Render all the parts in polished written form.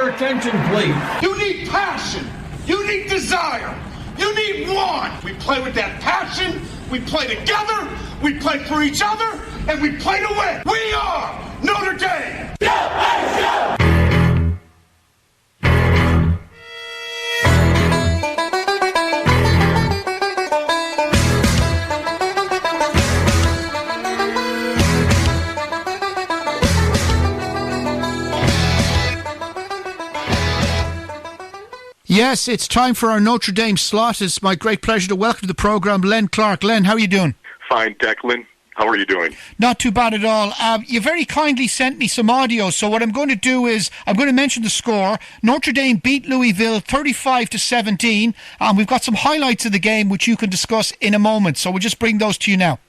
your attention, please. You need passion. You need desire. You need one. We play with that passion. We play together. We play for each other. And we play to win. We are Notre Dame. Yes, it's time for our Notre Dame slot. It's my great pleasure to welcome to the programme Len Clark. Len, how are you doing? Fine, Declan. How are you doing? Not too bad at all. You very kindly sent me some audio, so what I'm going to do is I'm going to mention the score. Notre Dame beat Louisville 35-17, and we've got some highlights of the game which you can discuss in a moment, so we'll just bring those to you now.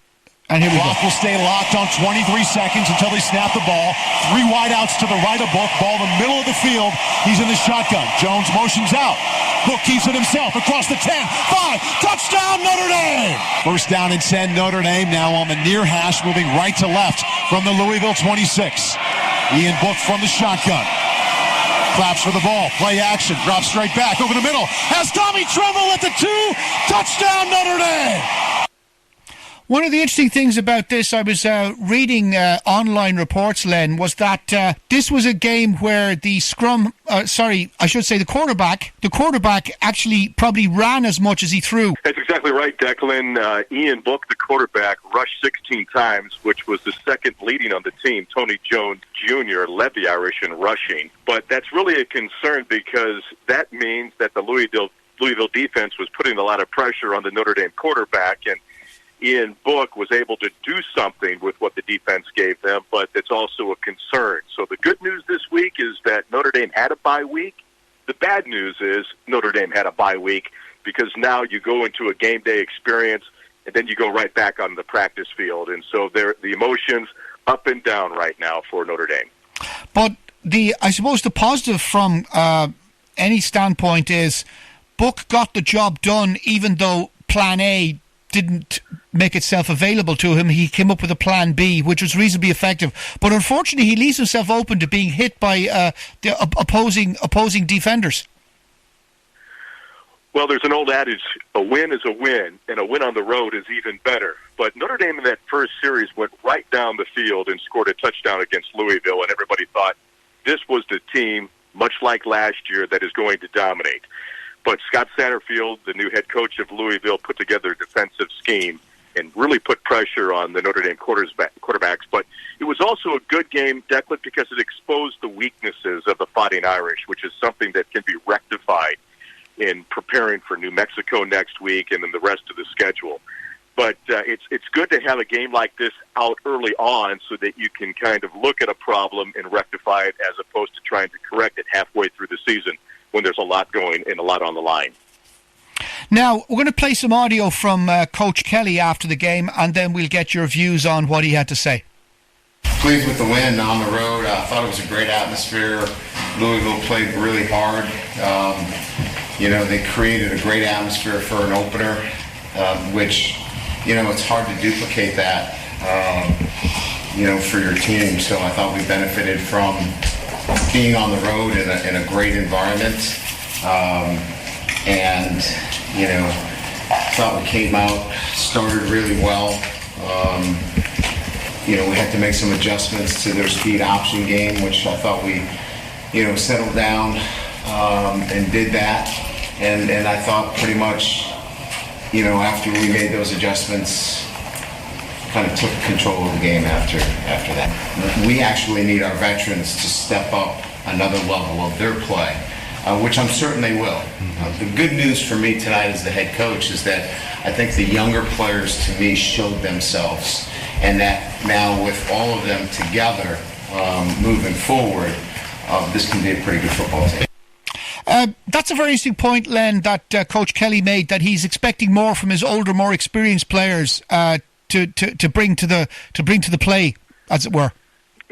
And here we go. Will stay locked on 23 seconds until they snap the ball. 3 wideouts to the right of Book. Ball in the middle of the field. He's in the shotgun. Jones motions out. Book keeps it himself across the 10. 5. Touchdown, Notre Dame! First down and 10, Notre Dame now on the near hash, moving right to left from the Louisville 26. Ian Book from the shotgun. Claps for the ball. Play action. Drops straight back over the middle. Has Tommy Tremble at the 2. Touchdown, Notre Dame! One of the interesting things about this, I was reading online reports, Len, was that this was a game where the quarterback actually probably ran as much as he threw. That's exactly right, Declan. Ian Book, the quarterback, rushed 16 times, which was the second leading on the team. Tony Jones Jr. led the Irish in rushing. But that's really a concern because that means that the Louisville defense was putting a lot of pressure on the Notre Dame quarterback, and Ian Book was able to do something with what the defense gave them, but it's also a concern. So the good news this week is that Notre Dame had a bye week. The bad news is Notre Dame had a bye week because now you go into a game day experience and then you go right back on the practice field. And so the emotions up and down right now for Notre Dame. But I suppose the positive from any standpoint is Book got the job done even though Plan A didn't make itself available to him. He came up with a plan B, which was reasonably effective. But unfortunately, he leaves himself open to being hit by the opposing defenders. Well, there's an old adage, a win is a win, and a win on the road is even better. But Notre Dame in that first series went right down the field and scored a touchdown against Louisville, and everybody thought this was the team, much like last year, that is going to dominate. But Scott Satterfield, the new head coach of Louisville, put together a defensive scheme and really put pressure on the Notre Dame quarterbacks. But it was also a good game, Declan, because it exposed the weaknesses of the Fighting Irish, which is something that can be rectified in preparing for New Mexico next week and then the rest of the schedule. But it's good to have a game like this out early on so that you can kind of look at a problem and rectify it as opposed to trying to correct it halfway through the season when there's a lot going and a lot on the line. Now, we're going to play some audio from Coach Kelly after the game, and then we'll get your views on what he had to say. Pleased with the win on the road. I thought it was a great atmosphere. Louisville played really hard. They created a great atmosphere for an opener, which, it's hard to duplicate that, for your team. So I thought we benefited from being on the road in a great environment, thought we came out, started really well. We had to make some adjustments to their speed option game, which I thought we, settled down and did that. And I thought pretty much, after we made those adjustments, kind of took control of the game after that. We actually need our veterans to step up another level of their play, which I'm certain they will. The good news for me tonight as the head coach is that I think the younger players, to me, showed themselves, and that now with all of them together moving forward, this can be a pretty good football team. That's a very interesting point, Len, that Coach Kelly made, that he's expecting more from his older, more experienced players to bring to the play, as it were.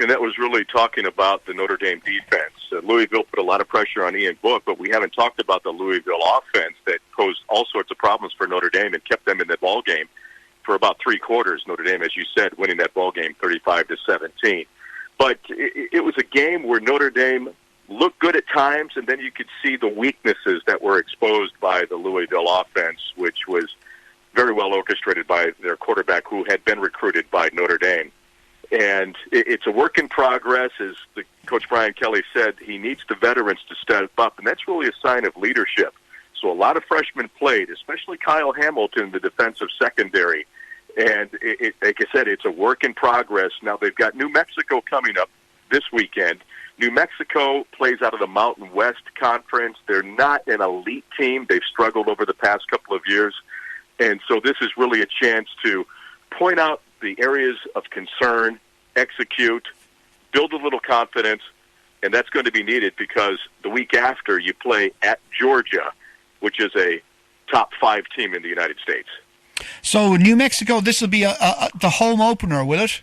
And that was really talking about the Notre Dame defense. Louisville put a lot of pressure on Ian Book, but we haven't talked about the Louisville offense that posed all sorts of problems for Notre Dame and kept them in that ball game for about 3 quarters. Notre Dame, as you said, winning that ball game 35-17. But it was a game where Notre Dame look good at times, and then you could see the weaknesses that were exposed by the Louisville offense, which was very well orchestrated by their quarterback, who had been recruited by Notre Dame. And it's a work in progress. As the Coach Brian Kelly said, he needs the veterans to step up, and that's really a sign of leadership. So a lot of freshmen played, especially Kyle Hamilton, the defensive secondary. And like I said, it's a work in progress. Now they've got New Mexico coming up this weekend. New Mexico plays out of the Mountain West Conference. They're not an elite team. They've struggled over the past couple of years. And so this is really a chance to point out the areas of concern, execute, build a little confidence, and that's going to be needed because the week after you play at Georgia, which is a top 5 team in the United States. So New Mexico, this will be the home opener, will it?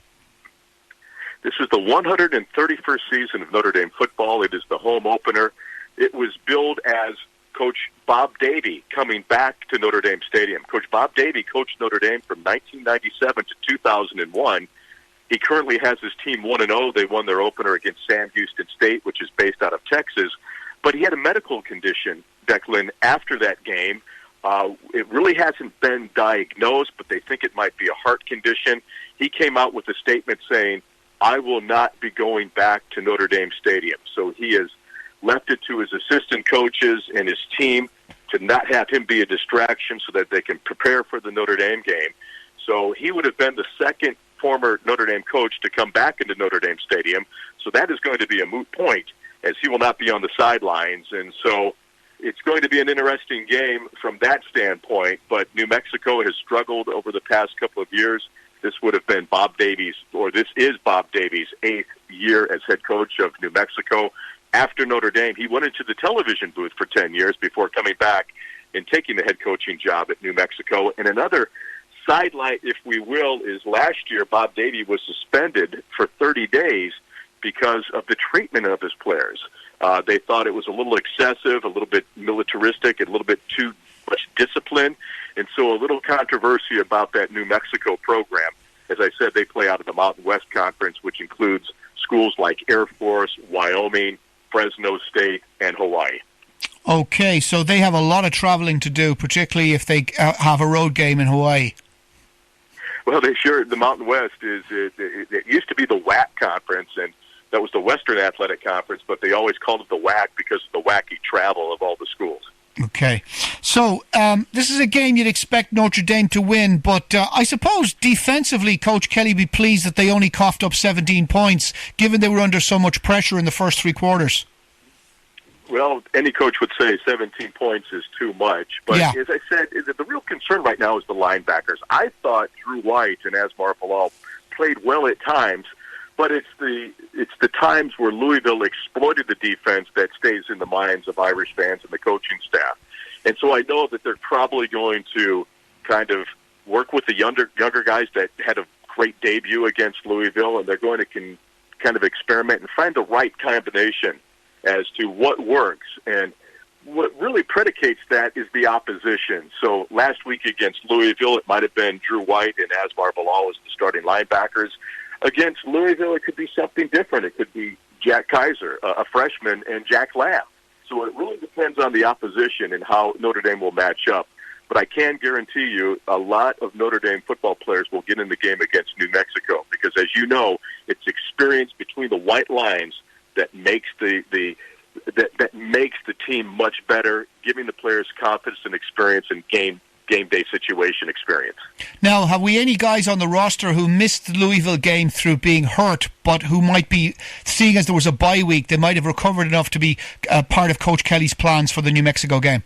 This is the 131st season of Notre Dame football. It is the home opener. It was billed as Coach Bob Davie coming back to Notre Dame Stadium. Coach Bob Davie coached Notre Dame from 1997 to 2001. He currently has his team 1-0. They won their opener against Sam Houston State, which is based out of Texas. But he had a medical condition, Declan, after that game. It really hasn't been diagnosed, but they think it might be a heart condition. He came out with a statement saying, "I will not be going back to Notre Dame Stadium." So he has left it to his assistant coaches and his team to not have him be a distraction so that they can prepare for the Notre Dame game. So he would have been the second former Notre Dame coach to come back into Notre Dame Stadium. So that is going to be a moot point, as he will not be on the sidelines. And so it's going to be an interesting game from that standpoint. But New Mexico has struggled over the past couple of years. This would have been this is Bob Davie's 8th year as head coach of New Mexico. After Notre Dame, he went into the television booth for 10 years before coming back and taking the head coaching job at New Mexico. And another sidelight, if we will, is last year Bob Davie was suspended for 30 days because of the treatment of his players. They thought it was a little excessive, a little bit militaristic, and a little bit too much discipline. And so a little controversy about that New Mexico program. As I said, they play out of the Mountain West Conference, which includes schools like Air Force, Wyoming, Fresno State, and Hawaii. Okay, so they have a lot of traveling to do, particularly if they have a road game in Hawaii. Well, the Mountain West it used to be the WAC conference, and that was the Western Athletic Conference, but they always called it the WAC because of the wacky travel of all the schools. Okay, so this is a game you'd expect Notre Dame to win, but I suppose defensively Coach Kelly would be pleased that they only coughed up 17 points, given they were under so much pressure in the first 3 quarters. Well, any coach would say 17 points is too much, but as I said, the real concern right now is the linebackers. I thought Drew White and Asmar Bilal played well at times, but it's the times where Louisville exploited the defense that stays in the minds of Irish fans and the coaching staff. And so I know that they're probably going to kind of work with the younger guys that had a great debut against Louisville, and they're going to kind of experiment and find the right combination as to what works. And what really predicates that is the opposition. So last week against Louisville, it might have been Drew White and Asmar Bilal as the starting linebackers. Against Louisville, it could be something different. It could be Jack Kaiser, a freshman, and Jack Lamb. So it really depends on the opposition and how Notre Dame will match up. But I can guarantee you a lot of Notre Dame football players will get in the game against New Mexico because, as you know, it's experience between the white lines that makes that makes the team much better, giving the players confidence and experience and game day situation experience. Now, have we any guys on the roster who missed the Louisville game through being hurt, but who might be, seeing as there was a bye week, they might have recovered enough to be part of Coach Kelly's plans for the New Mexico game?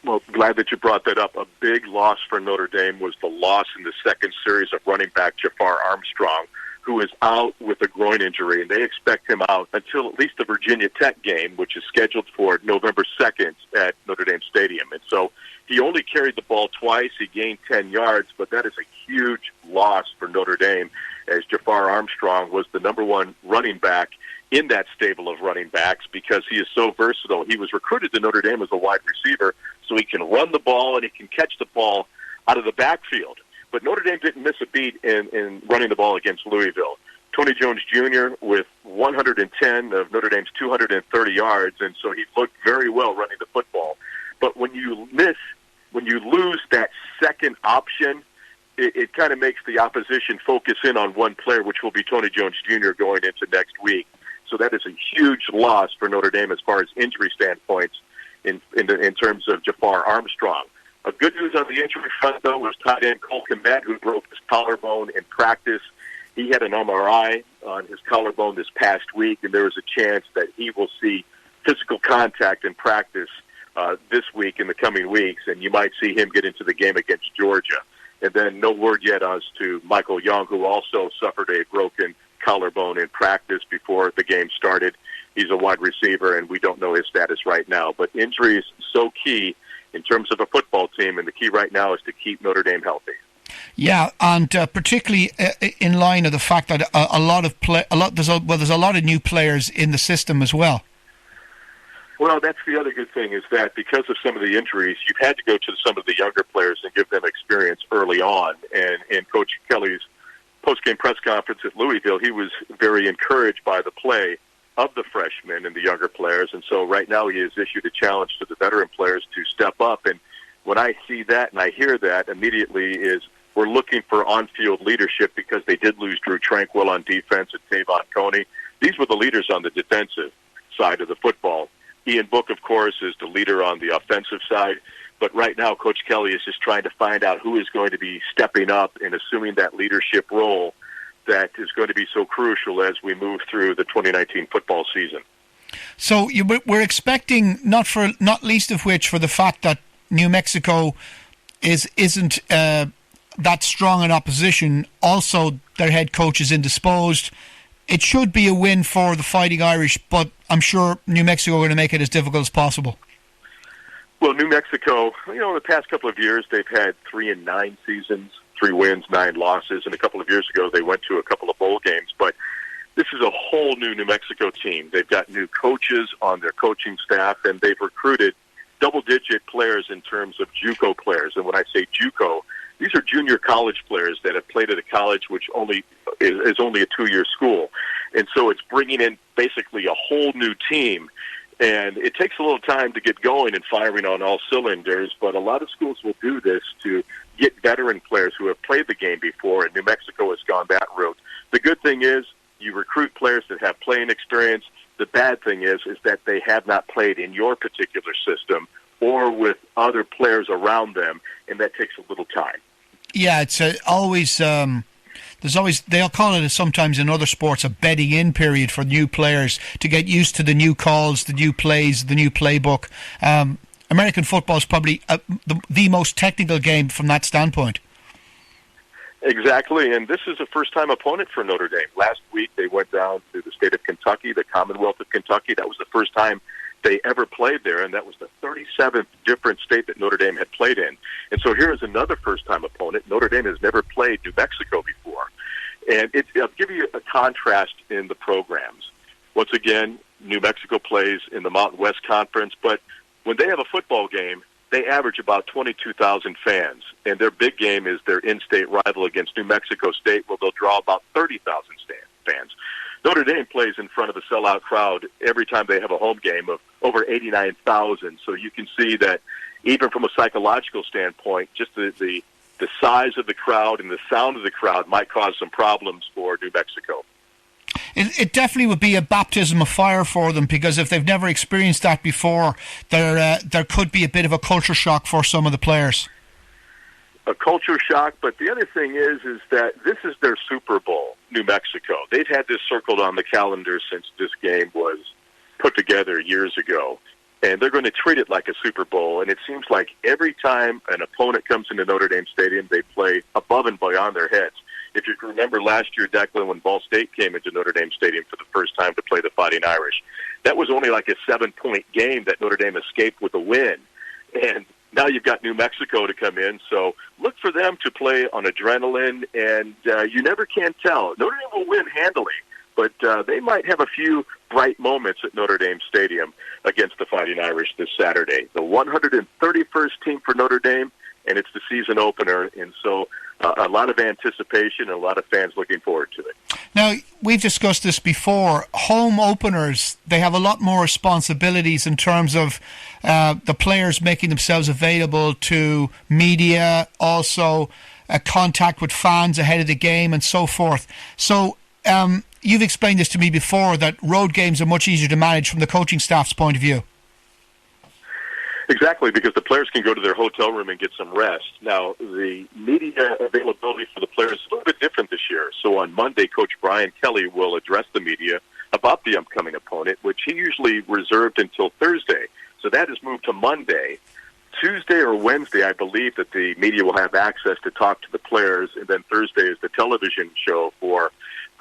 Well, glad that you brought that up. A big loss for Notre Dame was the loss in the second series of running back Jaffar Armstrong, who is out with a groin injury, and they expect him out until at least the Virginia Tech game, which is scheduled for November 2nd at Notre Dame Stadium. And so he only carried the ball twice. He gained 10 yards, but that is a huge loss for Notre Dame, as Jaffar Armstrong was the number one running back in that stable of running backs because he is so versatile. He was recruited to Notre Dame as a wide receiver, so he can run the ball and he can catch the ball out of the backfield. But Notre Dame didn't miss a beat in running the ball against Louisville. Tony Jones Jr. with 110 of Notre Dame's 230 yards, and so he looked very well running the football. But when you lose that second option, it kind of makes the opposition focus in on one player, which will be Tony Jones Jr. going into next week. So that is a huge loss for Notre Dame as far as injury standpoints in terms of Jaffar Armstrong. A good news on the injury front, though, was tight end Cole Kmet, who broke his collarbone in practice. He had an MRI on his collarbone this past week, and there is a chance that he will see physical contact in practice this week in the coming weeks, and you might see him get into the game against Georgia. And then no word yet as to Michael Young, who also suffered a broken collarbone in practice before the game started. He's a wide receiver, and we don't know his status right now. But injury is so key in terms of a football team, and the key right now is to keep Notre Dame healthy. Yeah, and particularly in line of the fact that there's a lot of new players in the system as well. Well, that's the other good thing is that because of some of the injuries, you've had to go to some of the younger players and give them experience early on. And in Coach Kelly's post-game press conference at Louisville, he was very encouraged by the play of the freshmen and the younger players. And so right now he has issued a challenge to the veteran players to step up. And when I see that and I hear that, immediately is we're looking for on-field leadership because they did lose Drew Tranquill on defense and Tavon Coney. These were the leaders on the defensive side of the football. Ian Book, of course, is the leader on the offensive side. But right now, Coach Kelly is just trying to find out who is going to be stepping up and assuming that leadership role that is going to be so crucial as we move through the 2019 football season. So we're expecting, not least of which for the fact that New Mexico isn't that strong in opposition. Also, their head coach is indisposed. It should be a win for the Fighting Irish, but I'm sure New Mexico are going to make it as difficult as possible. Well, New Mexico, the past couple of years, they've had 3-9 seasons, 3 wins, 9 losses, and a couple of years ago they went to a couple of bowl games. But this is a whole new New Mexico team. They've got new coaches on their coaching staff, and they've recruited double-digit players in terms of JUCO players. And when I say JUCO, these are junior college players that have played at a college which is only a 2-year school. And so it's bringing in basically a whole new team. And it takes a little time to get going and firing on all cylinders, but a lot of schools will do this to get veteran players who have played the game before, and New Mexico has gone that route. The good thing is you recruit players that have playing experience. The bad thing is that they have not played in your particular system or with other players around them, and that takes a little time. Yeah, it's always... they'll call it sometimes in other sports a bedding in period for new players to get used to the new calls, the new plays, the new playbook. American football is probably the most technical game from that standpoint. Exactly, and this is a first-time opponent for Notre Dame. Last week they went down to the state of Kentucky, the Commonwealth of Kentucky. That was the first time they ever played there, and that was the 37th different state that Notre Dame had played in. And so here is another first-time opponent. Notre Dame has never played New Mexico before. And I'll give you a contrast in the programs. Once again, New Mexico plays in the Mountain West Conference, but when they have a football game, they average about 22,000 fans. And their big game is their in-state rival against New Mexico State, where they'll draw about 30,000 fans. Notre Dame plays in front of a sellout crowd every time they have a home game of over 89,000. So you can see that even from a psychological standpoint, just the size of the crowd and the sound of the crowd might cause some problems for New Mexico. It definitely would be a baptism of fire for them, because if they've never experienced that before, there could be a bit of a culture shock for some of the players. A culture shock, but the other thing is that this is their Super Bowl, New Mexico. They've had this circled on the calendar since this game was put together years ago, and they're going to treat it like a Super Bowl. And it seems like every time an opponent comes into Notre Dame Stadium, they play above and beyond their heads. If you can remember last year, Declan, when Ball State came into Notre Dame Stadium for the first time to play the Fighting Irish, that was only like a 7-point game that Notre Dame escaped with a win. And now you've got New Mexico to come in, so look for them to play on adrenaline, and you never can tell. Notre Dame will win handily, but they might have a few bright moments at Notre Dame Stadium against the Fighting Irish this Saturday. The 131st team for Notre Dame, and it's the season opener, and so a lot of anticipation and a lot of fans looking forward to it. Now, we've discussed this before. Home openers, they have a lot more responsibilities in terms of the players making themselves available to media, also contact with fans ahead of the game and so forth. So you've explained this to me before, that road games are much easier to manage from the coaching staff's point of view. Exactly, because the players can go to their hotel room and get some rest. Now, the media availability for the players is a little bit different this year. So on Monday, Coach Brian Kelly will address the media about the upcoming opponent, which he usually reserved until Thursday. So that is moved to Monday. Tuesday or Wednesday, I believe that the media will have access to talk to the players, and then Thursday is the television show for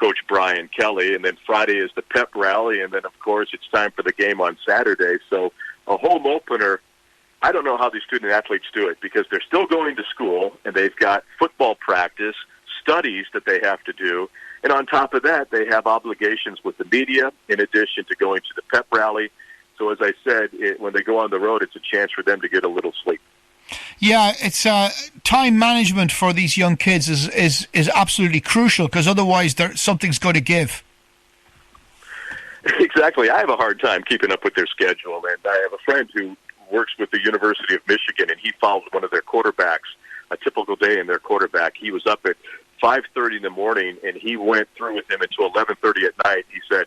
Coach Brian Kelly, and then Friday is the pep rally, and then, of course, it's time for the game on Saturday. So a home opener, I don't know how these student athletes do it, because they're still going to school, and they've got football practice, studies that they have to do, and on top of that, they have obligations with the media in addition to going to the pep rally. So as I said, when they go on the road, it's a chance for them to get a little sleep. Yeah, it's time management for these young kids is absolutely crucial, because otherwise something's going to give. Exactly. I have a hard time keeping up with their schedule, and I have a friend who works with the University of Michigan, and he followed one of their quarterbacks, a typical day in their quarterback. He was up at 5:30 in the morning, and he went through with him until 11:30 at night. He said,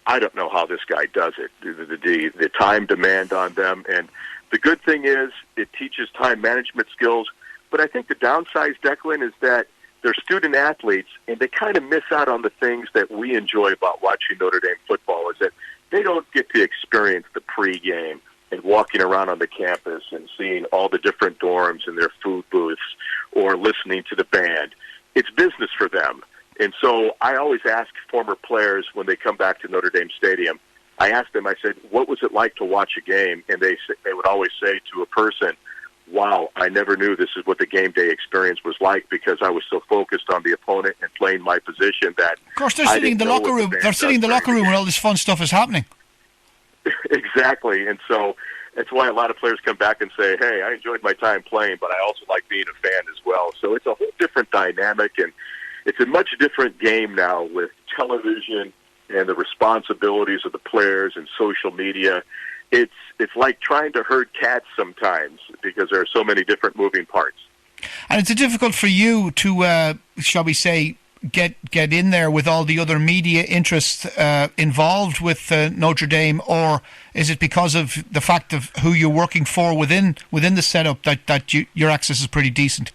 I don't know how this guy does it, the time demand on them. And the good thing is it teaches time management skills. But I think the downside, Declan, is that they're student athletes, and they kind of miss out on the things that we enjoy about watching Notre Dame football, is that they don't get to experience the pregame and walking around on the campus and seeing all the different dorms and their food booths or listening to the band. It's business for them. And so I always ask former players when they come back to Notre Dame Stadium, I asked them, I said, what was it like to watch a game? And they would always say to a person, wow, I never knew this is what the game day experience was like, because I was so focused on the opponent and playing my position that of course, they're sitting in the locker room. They're sitting in the locker room when all this fun stuff is happening. Exactly. And so that's why a lot of players come back and say, hey, I enjoyed my time playing, but I also like being a fan as well. So it's a whole different dynamic, and it's a much different game now with television and the responsibilities of the players and social media. It's like trying to herd cats sometimes, because there are so many different moving parts. And it's difficult for you to, shall we say, get in there with all the other media interests involved with Notre Dame, or is it because of the fact of who you're working for within the setup that your access is pretty decent?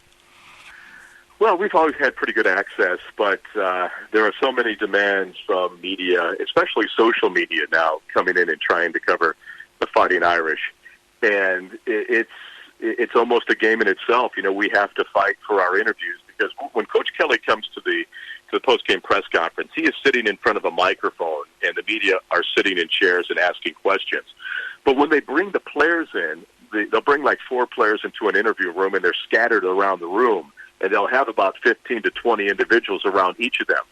Well, we've always had pretty good access, but there are so many demands from media, especially social media now, coming in and trying to cover the Fighting Irish. And it's almost a game in itself. You know, we have to fight for our interviews, because when Coach Kelly comes to the post-game press conference, he is sitting in front of a microphone, and the media are sitting in chairs and asking questions. But when they bring the players in, they'll bring like 4 players into an interview room, and they're scattered around the room, and they'll have about 15 to 20 individuals around each of them.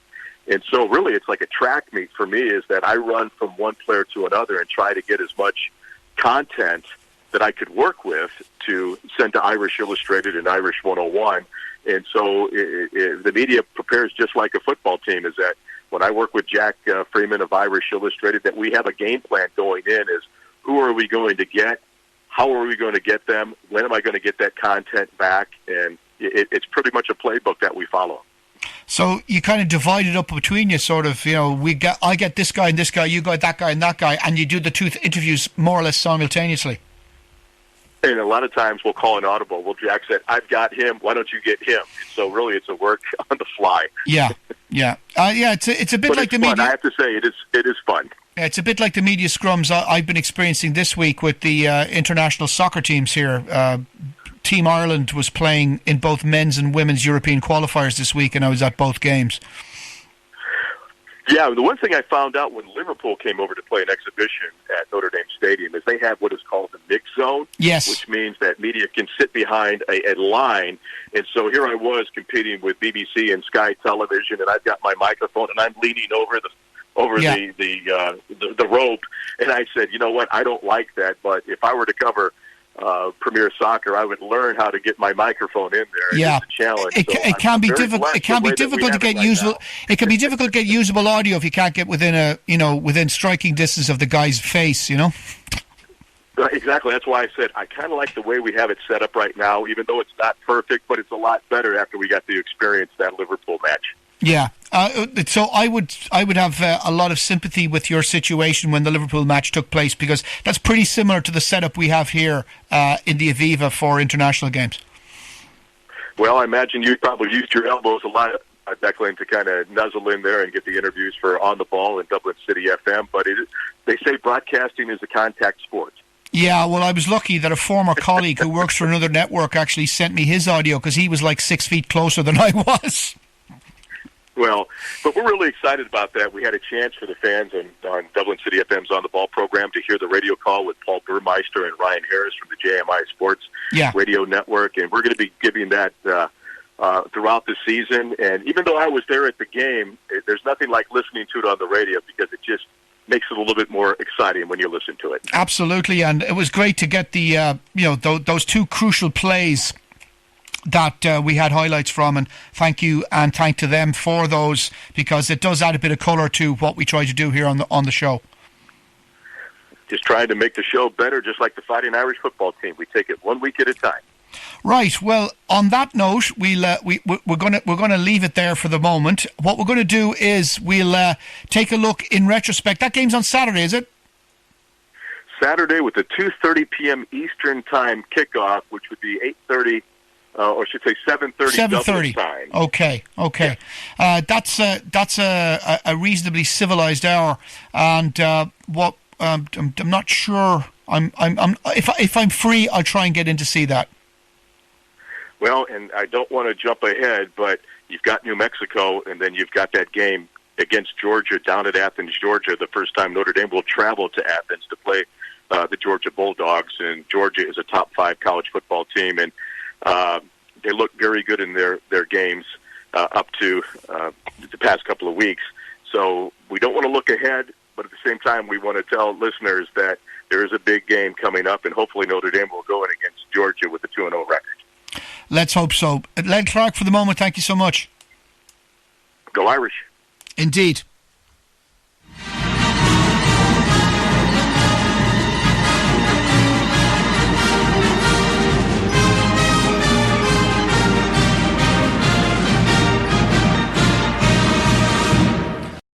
And so really it's like a track meet for me, is that I run from one player to another and try to get as much content that I could work with to send to Irish Illustrated and Irish 101. And so the media prepares just like a football team, is that when I work with Jack Freeman of Irish Illustrated, that we have a game plan going in, is who are we going to get, how are we going to get them, when am I going to get that content back, and it's pretty much a playbook that we follow. So you kind of divide it up between you, sort of, you know, I get this guy and this guy, you got that guy and that guy, and you do the 2 interviews more or less simultaneously. And a lot of times we'll call an audible. Well, Jack said, I've got him. Why don't you get him? So really it's a work on the fly. Yeah. It's a bit but like the fun. media. I have to say, it is fun. Yeah, it's a bit like the media scrums I've been experiencing this week with the international soccer teams here. Team Ireland was playing in both men's and women's European qualifiers this week, and I was at both games. Yeah, the one thing I found out when Liverpool came over to play an exhibition at Notre Dame Stadium is they have what is called the mix zone, yes, which means that media can sit behind a line. And so here I was competing with BBC and Sky Television, and I've got my microphone, and I'm leaning over the rope. And I said, you know what, I don't like that, but if I were to cover Premier Soccer, I would learn how to get my microphone in there. Yeah, it's a challenge. It can be difficult. It can be difficult to get usable. It can be difficult to get usable audio if you can't get within striking distance of the guy's face. Exactly. That's why I said I kind of like the way we have it set up right now, even though it's not perfect, but it's a lot better after we got to experience that Liverpool match. Yeah. So I would have a lot of sympathy with your situation when the Liverpool match took place, because that's pretty similar to the setup we have here in the Aviva for international games. Well, I imagine you probably used your elbows a lot, Declan, to kind of nuzzle in there and get the interviews for On the Ball and Dublin City FM. But they say broadcasting is a contact sport. Yeah, well, I was lucky that a former colleague who works for another network actually sent me his audio, because he was like 6 feet closer than I was. Well, but we're really excited about that. We had a chance for the fans on Dublin City FM's On the Ball program to hear the radio call with Paul Burmeister and Ryan Harris from the JMI Sports Radio Network, and we're going to be giving that throughout the season. And even though I was there at the game, there's nothing like listening to it on the radio, because it just makes it a little bit more exciting when you listen to it. Absolutely, and it was great to get the those two crucial plays that we had highlights from, and thank to them for those, because it does add a bit of colour to what we try to do here on the show. Just trying to make the show better, just like the Fighting Irish football team. We take it 1 week at a time. Right. Well, on that note, we're going to leave it there for the moment. What we're going to do is we'll take a look in retrospect. That game's on Saturday, is it? Saturday with the 2:30 p.m. Eastern Time kickoff, which would be 8:30. Or should say 7:30 Dublin time. Okay. Yeah. That's a reasonably civilized hour, and what I'm not sure. If I'm free, I'll try and get in to see that. Well, and I don't want to jump ahead, but you've got New Mexico, and then you've got that game against Georgia down at Athens, Georgia. The first time Notre Dame will travel to Athens to play the Georgia Bulldogs, and Georgia is a top 5 college football team, and they look very good in their games up to the past couple of weeks. So we don't want to look ahead, but at the same time, we want to tell listeners that there is a big game coming up, and hopefully Notre Dame will go in against Georgia with a 2-0 record. Let's hope so. Len Clark, for the moment, thank you so much. Go Irish. Indeed.